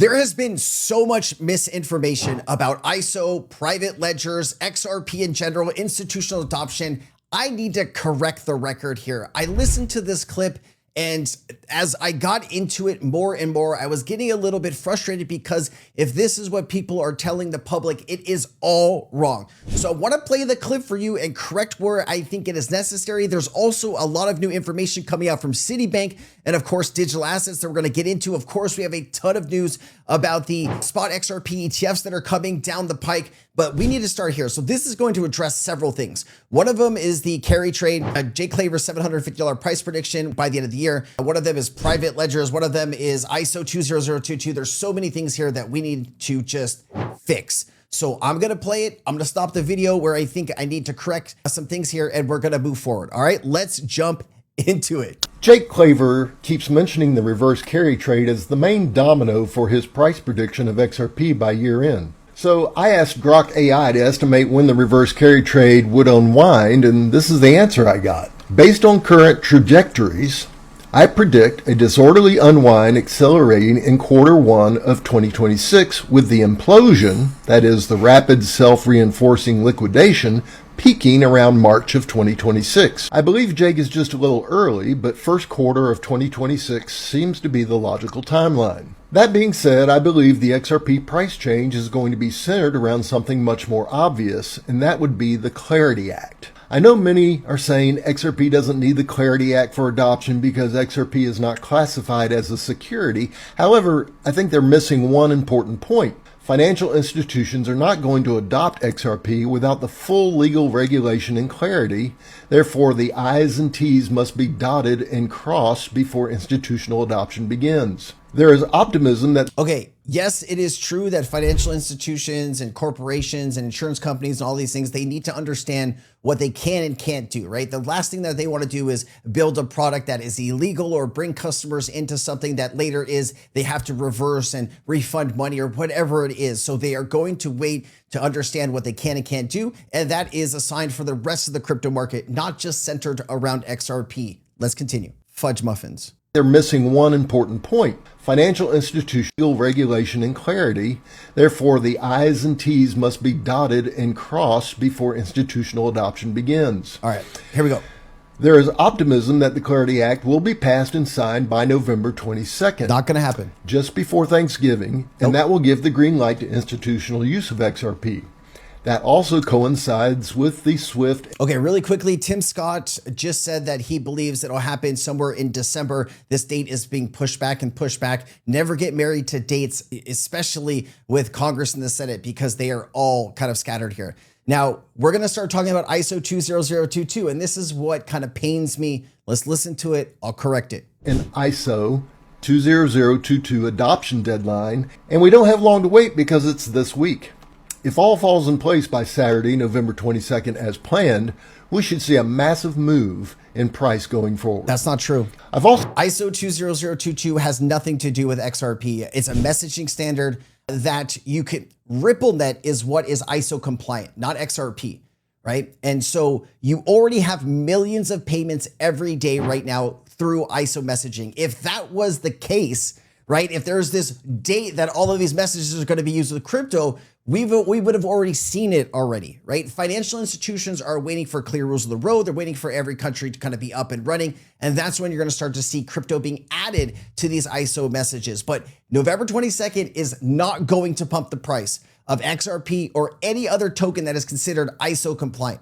There has been so much misinformation about ISO, private ledgers, XRP in general, institutional adoption. I need to correct the record here. I listened to this clip, and as I got into it more and more, I was getting a little bit frustrated because if this is what people are telling the public, it is all wrong. So I want to play the clip for you and correct where I think it is necessary. There's also a lot of new information coming out from Citi Bank and of course digital assets that we're going to get into. Of course, we have a ton of news about the spot XRP ETFs that are coming down the pike, but we need to start here. So this is going to address several things. One of them is the carry trade, Jay Claver's $750 price prediction by the end of the year. One of them is private ledgers. One of them is ISO 20022. There's so many things here that we need to just fix. So I'm going to play it. I'm going to stop the video where I think I need to correct some things here, and we're going to move forward. All right, let's jump into it. Jake Claver keeps mentioning the reverse carry trade as the main domino for his price prediction of XRP by year end. So I asked Grok AI to estimate when the reverse carry trade would unwind, and this is the answer I got. Based on current trajectories, I predict a disorderly unwind accelerating in Q1 of 2026 with the implosion, that is the rapid self-reinforcing liquidation, peaking around March of 2026. I believe Jake is just a little early, but Q1 of 2026 seems to be the logical timeline. That being said, I believe the XRP price change is going to be centered around something much more obvious, and that would be the Clarity Act. I know many are saying XRP doesn't need the Clarity Act for adoption because XRP is not classified as a security. However, I think they're missing one important point. Financial institutions are not going to adopt XRP without the full legal regulation and clarity. Therefore, the I's and T's must be dotted and crossed before institutional adoption begins. There is optimism that... Okay, yes, it is true that financial institutions and corporations and insurance companies and all these things, they need to understand what they can and can't do, right? The last thing that they want to do is build a product that is illegal or bring customers into something that later is they have to reverse and refund money or whatever it is. So they are going to wait to understand what they can and can't do. And that is a sign for the rest of the crypto market, not just centered around XRP. Let's continue. Fudge muffins. They're missing one important point. Financial institutional regulation and clarity. Therefore, the I's and T's must be dotted and crossed before institutional adoption begins. All right, here we go. There is optimism that the Clarity Act will be passed and signed by November 22nd. Not going to happen. Just before Thanksgiving, and that will give the green light to institutional use of XRP. That also coincides with the SWIFT. Okay, really quickly, Tim Scott just said that he believes it'll happen somewhere in December. This date is being pushed back and pushed back. Never get married to dates, especially with Congress and the Senate, because they are all kind of scattered here. Now, we're going to start talking about ISO 20022, and this is what kind of pains me. Let's listen to it. I'll correct it. An ISO 20022 adoption deadline, and we don't have long to wait because it's this week. If all falls in place by Saturday, November 22nd as planned, we should see a massive move in price going forward. That's not true. ISO 20022 has nothing to do with XRP. It's a messaging standard that you can... RippleNet is what is ISO compliant, not XRP, right? And so you already have millions of payments every day right now through ISO messaging. If that was the case, right? If there's this date that all of these messages are going to be used with crypto, we would have already seen it already, right? Financial institutions are waiting for clear rules of the road. They're waiting for every country to kind of be up and running. And that's when you're going to start to see crypto being added to these ISO messages. But November 22nd is not going to pump the price of XRP or any other token that is considered ISO compliant.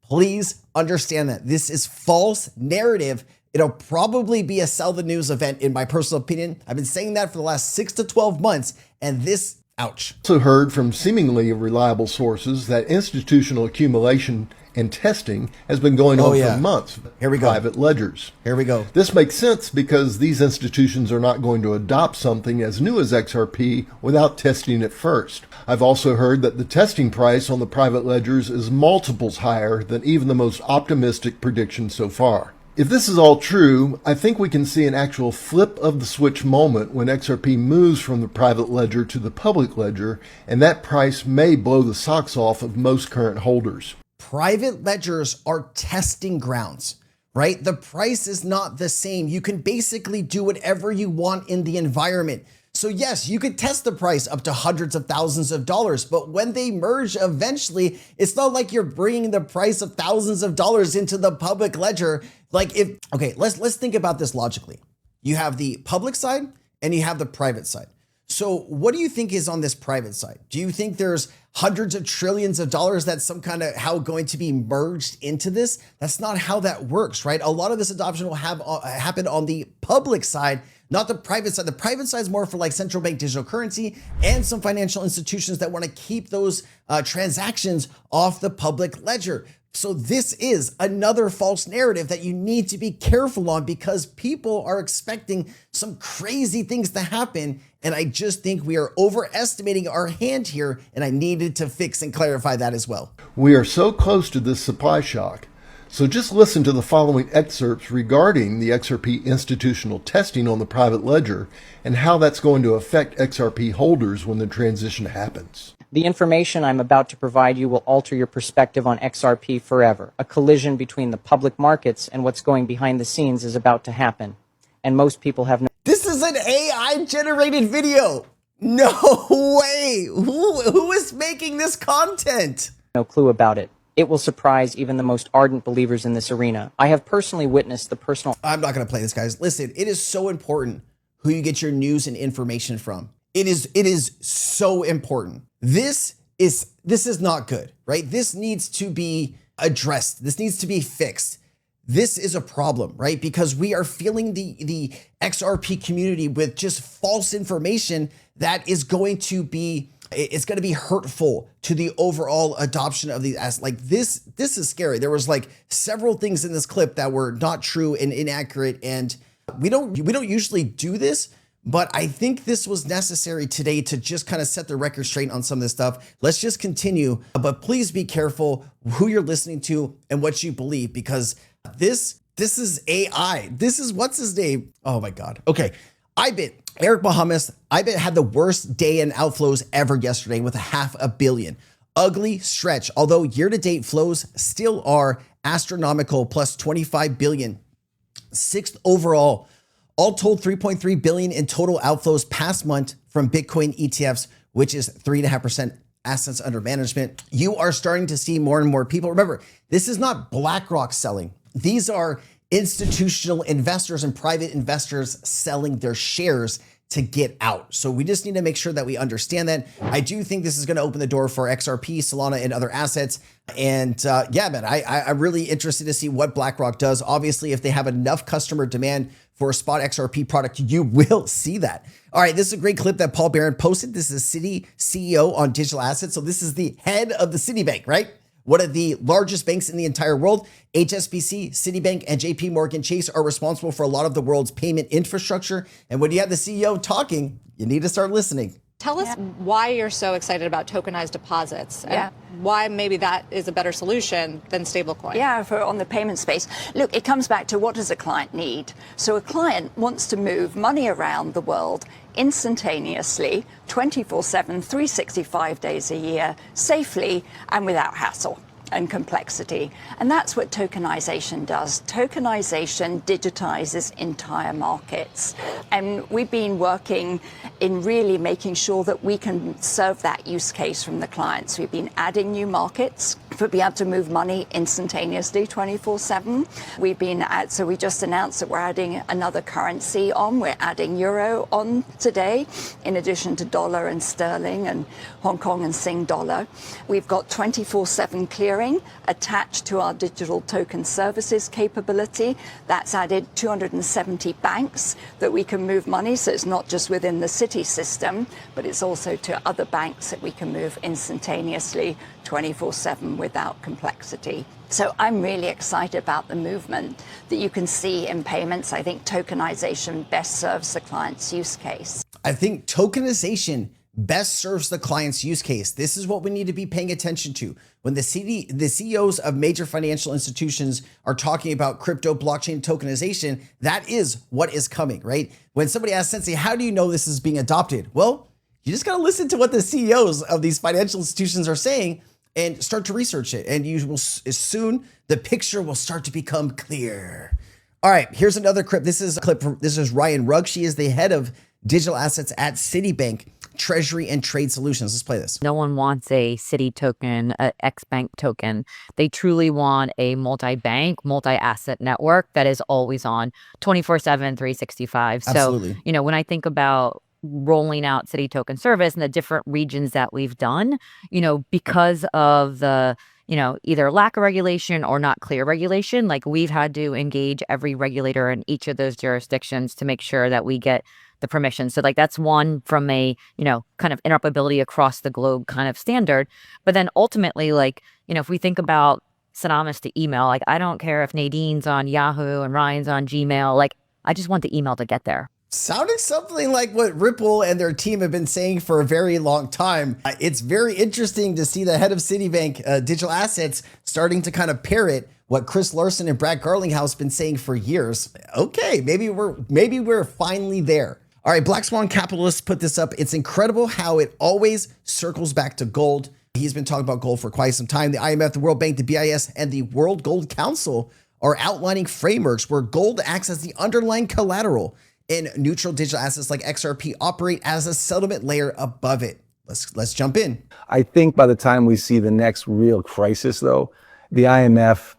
Please understand that this is false narrative. It'll probably be a sell the news event in my personal opinion. I've been saying that for the last 6 to 12 months, and this, ouch. Also heard from seemingly reliable sources that institutional accumulation and testing has been going on for months. Here we go. Private ledgers. Here we go. This makes sense because these institutions are not going to adopt something as new as XRP without testing it first. I've also heard that the testing price on the private ledgers is multiples higher than even the most optimistic prediction so far. If this is all true, I think we can see an actual flip of the switch moment when XRP moves from the private ledger to the public ledger, and that price may blow the socks off of most current holders. Private ledgers are testing grounds, right? The price is not the same. You can basically do whatever you want in the environment. So yes, you could test the price up to hundreds of thousands of dollars, but when they merge eventually, it's not like you're bringing the price of thousands of dollars into the public ledger. Okay, let's think about this logically. You have the public side and you have the private side. So what do you think is on this private side? Do you think there's hundreds of trillions of dollars that's some kind of how going to be merged into this? That's not how that works, right? A lot of this adoption will happen on the public side, not the private side. The private side is more for like central bank digital currency and some financial institutions that want to keep those transactions off the public ledger. So this is another false narrative that you need to be careful on, because people are expecting some crazy things to happen. And I just think we are overestimating our hand here, and I needed to fix and clarify that as well. We are so close to this supply shock. So just listen to the following excerpts regarding the XRP institutional testing on the private ledger and how that's going to affect XRP holders when the transition happens. The information I'm about to provide you will alter your perspective on XRP forever. A collision between the public markets and what's going behind the scenes is about to happen. And most people have no... This is an AI generated video. No way. Who is making this content? No clue about it. It will surprise even the most ardent believers in this arena. I have personally witnessed the personal... I'm not going to play this, guys. Listen, it is so important who you get your news and information from. It is so important. This is not good, right? This needs to be addressed. This needs to be fixed. This is a problem, right? Because we are filling the XRP community with just false information that is going to be, it's going to be hurtful to the overall adoption of these assets. Like this is scary. There was like several things in this clip that were not true and inaccurate. And we don't usually do this, but I think this was necessary today to just kind of set the record straight on some of this stuff. Let's just continue, but please be careful who you're listening to and what you believe, because this is AI. This is, what's his name? Oh my God. Okay. Eric Bahamas, IBIT had the worst day in outflows ever yesterday with $500 million. Ugly stretch, although year-to-date flows still are astronomical, plus 25 billion. Sixth overall. All told, 3.3 billion in total outflows past month from Bitcoin ETFs, which is 3.5% assets under management. You are starting to see more and more people. Remember, this is not BlackRock selling. These are institutional investors and private investors selling their shares to get out. So we just need to make sure that we understand that. I do think this is going to open the door for XRP, Solana, and other assets. And yeah, man, I'm really interested to see what BlackRock does. Obviously, if they have enough customer demand for a spot XRP product, you will see that. All right, this is a great clip that Paul Barron posted. This is Citi CEO on digital assets. So this is the head of the Citi Bank, right? One of the largest banks in the entire world. HSBC, Citibank, and JP Morgan Chase are responsible for a lot of the world's payment infrastructure. And when you have the CEO talking, you need to start listening. Tell us why you're so excited about tokenized deposits and why maybe that is a better solution than stablecoin. Yeah, on the payment space. Look, it comes back to what does a client need? So a client wants to move money around the world instantaneously, 24/7, 365 days a year, safely and without hassle and complexity. And that's what tokenization does. Tokenization digitizes entire markets. And we've been working in really making sure that we can serve that use case from the clients. We've been adding new markets for being able to move money instantaneously 24/7. So we just announced that we're adding another currency on. We're adding euro on today, in addition to dollar and sterling and Hong Kong and Sing dollar. We've got 24/7 clearing attached to our digital token services capability. That's added 270 banks that we can move money. So it's not just within the Citi system, but it's also to other banks that we can move instantaneously 24/7 without complexity. So I'm really excited about the movement that you can see in payments. I think tokenization best serves the client's use case. I think tokenization best serves the client's use case. This is what we need to be paying attention to. When the CEOs of major financial institutions are talking about crypto, blockchain, tokenization, that is what is coming, right? When somebody asks Sensei, how do you know this is being adopted? Well, you just got to listen to what the CEOs of these financial institutions are saying and start to research it. And you will soon, the picture will start to become clear. All right, here's another clip. This is Ryan Rugg. She is the head of digital assets at Citi Bank Treasury and Trade Solutions. Let's play this. No one wants a Citi token, a X-Bank token. They truly want a multi-bank, multi-asset network that is always on 24/7, 365. Absolutely. So, when I think about rolling out Citi token service and the different regions that we've done, because of the either lack of regulation or not clear regulation, like we've had to engage every regulator in each of those jurisdictions to make sure that we get the permission. So like that's one from a, kind of interoperability across the globe kind of standard. But then ultimately, like, if we think about synonymous to email, like I don't care if Nadine's on Yahoo and Ryan's on Gmail, like I just want the email to get there. Sounding something like what Ripple and their team have been saying for a very long time. It's very interesting to see the head of Citibank Digital Assets starting to kind of parrot what Cas Laurens and Brad Garlinghouse been saying for years. Okay, maybe we're finally there. All right, Black Swan Capitalists put this up. It's incredible how it always circles back to gold. He's been talking about gold for quite some time. The IMF, the World Bank, the BIS, and the World Gold Council are outlining frameworks where gold acts as the underlying collateral and neutral digital assets like XRP operate as a settlement layer above it. Let's jump in. I think by the time we see the next real crisis, though, the IMF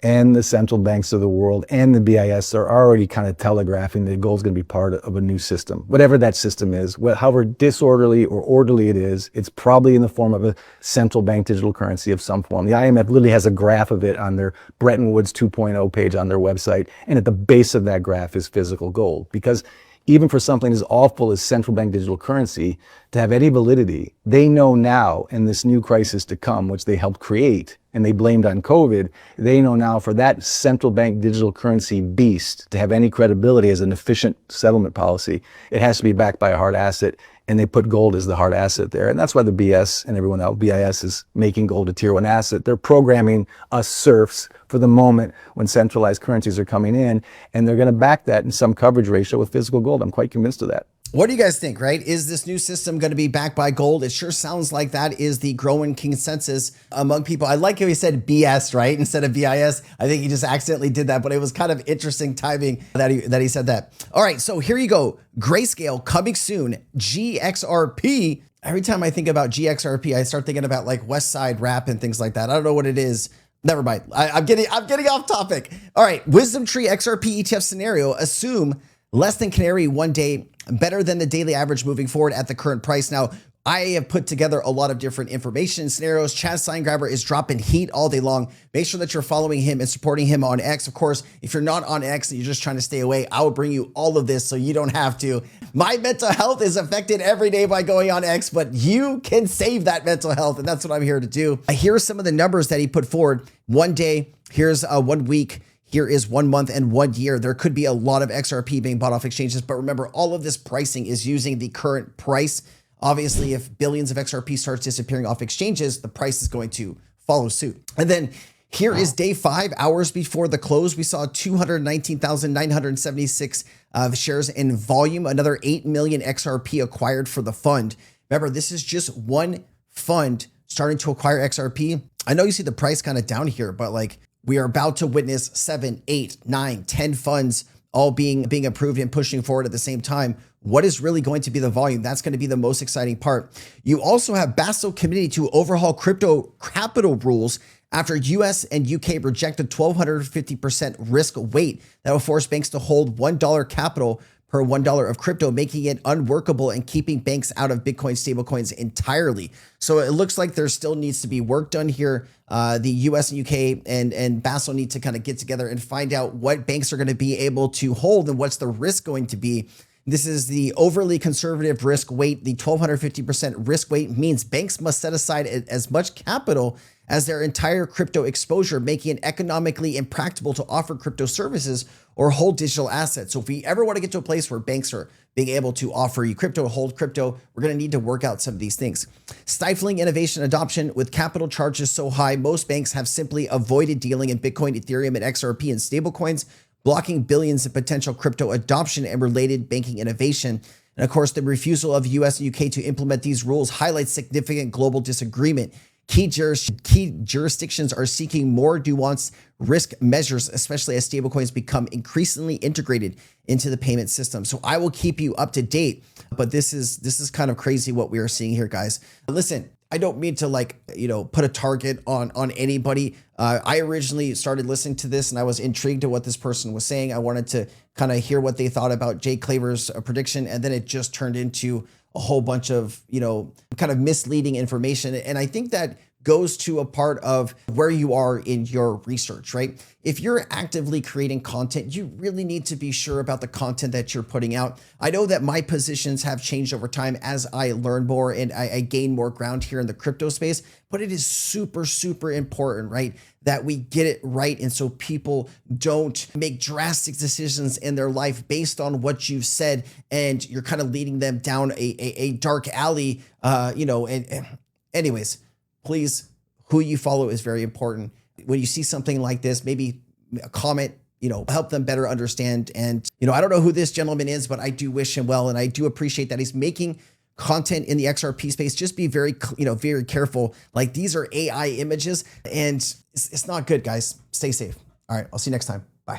and the central banks of the world and the BIS are already kind of telegraphing that gold's going to be part of a new system. Whatever that system is, however disorderly or orderly it is, it's probably in the form of a central bank digital currency of some form. The IMF literally has a graph of it on their Bretton Woods 2.0 page on their website. And at the base of that graph is physical gold. Because even for something as awful as central bank digital currency to have any validity, they know now in this new crisis to come, which they helped create, and they blamed on COVID, they know now for that central bank digital currency beast to have any credibility as an efficient settlement policy, it has to be backed by a hard asset, and they put gold as the hard asset there. And that's why the BS and everyone else, BIS is making gold a tier 1 asset. They're programming us serfs for the moment when centralized currencies are coming in, and they're gonna back that in some coverage ratio with physical gold. I'm quite convinced of that. What do you guys think, right? Is this new system going to be backed by gold? It sure sounds like that is the growing consensus among people. I like how he said BS, right? Instead of BIS. I think he just accidentally did that, but it was kind of interesting timing that he said that. All right, so here you go. Grayscale coming soon. GXRP. Every time I think about GXRP, I start thinking about like West Side Rap and things like that. I don't know what it is. Never mind. I'm getting off topic. All right, Wisdom Tree XRP ETF scenario. Assume less than canary one day, better than the daily average moving forward at the current price. Now, I have put together a lot of different information scenarios. Chaz Signgrabber is dropping heat all day long. Make sure that you're following him and supporting him on X. Of course, if you're not on X and you're just trying to stay away, I will bring you all of this so you don't have to. My mental health is affected every day by going on X, but you can save that mental health, and that's what I'm here to do. Here are some of the numbers that he put forward. 1 day, here's 1 week. Here is 1 month and 1 year. There could be a lot of XRP being bought off exchanges, but remember, all of this pricing is using the current price. Obviously, if billions of XRP starts disappearing off exchanges, the price is going to follow suit. And then here is day 5 hours before the close. We saw 219,976 shares in volume, another 8 million XRP acquired for the fund. Remember, this is just one fund starting to acquire XRP. I know you see the price kind of down here, but like, we are about to witness 7, 8, 9, 10 funds all being approved and pushing forward at the same time. What is really going to be the volume? That's going to be the most exciting part. You also have Basel Committee to overhaul crypto capital rules after US and UK rejected 1,250% risk weight that will force banks to hold $1 capital per $1 of crypto, making it unworkable and keeping banks out of Bitcoin stablecoins entirely. So it looks like there still needs to be work done here. The US and UK and Basel need to kind of get together and find out what banks are going to be able to hold and what's the risk going to be. This is the overly conservative risk weight. The 1,250% risk weight means banks must set aside as much capital as their entire crypto exposure, making it economically impractical to offer crypto services or hold digital assets. So if we ever want to get to a place where banks are being able to offer you crypto, hold crypto, we're going to need to work out some of these things. Stifling innovation adoption with capital charges so high, most banks have simply avoided dealing in Bitcoin, Ethereum, and XRP and stablecoins, blocking billions in potential crypto adoption and related banking innovation. And of course, the refusal of US and UK to implement these rules highlights significant global disagreement. Key jurisdictions are seeking more nuanced risk measures, especially as stablecoins become increasingly integrated into the payment system. So I will keep you up to date, but this is kind of crazy what we are seeing here, guys. Listen, I don't mean to put a target on anybody. I originally started listening to this and I was intrigued at what this person was saying. I wanted to kind of hear what they thought about Jay Claver's prediction, and then it just turned into a whole bunch of, kind of misleading information. And I think that goes to a part of where you are in your research, right? If you're actively creating content, you really need to be sure about the content that you're putting out. I know that my positions have changed over time as I learn more and I gain more ground here in the crypto space, but it is super, super important, right? That we get it right. And so people don't make drastic decisions in their life based on what you've said, and you're kind of leading them down a dark alley, anyways, please, who you follow is very important. When you see something like this, maybe a comment, help them better understand. And, I don't know who this gentleman is, but I do wish him well. And I do appreciate that he's making content in the XRP space. Just be very, very careful. Like, these are AI images and it's not good, guys. Stay safe. All right. I'll see you next time.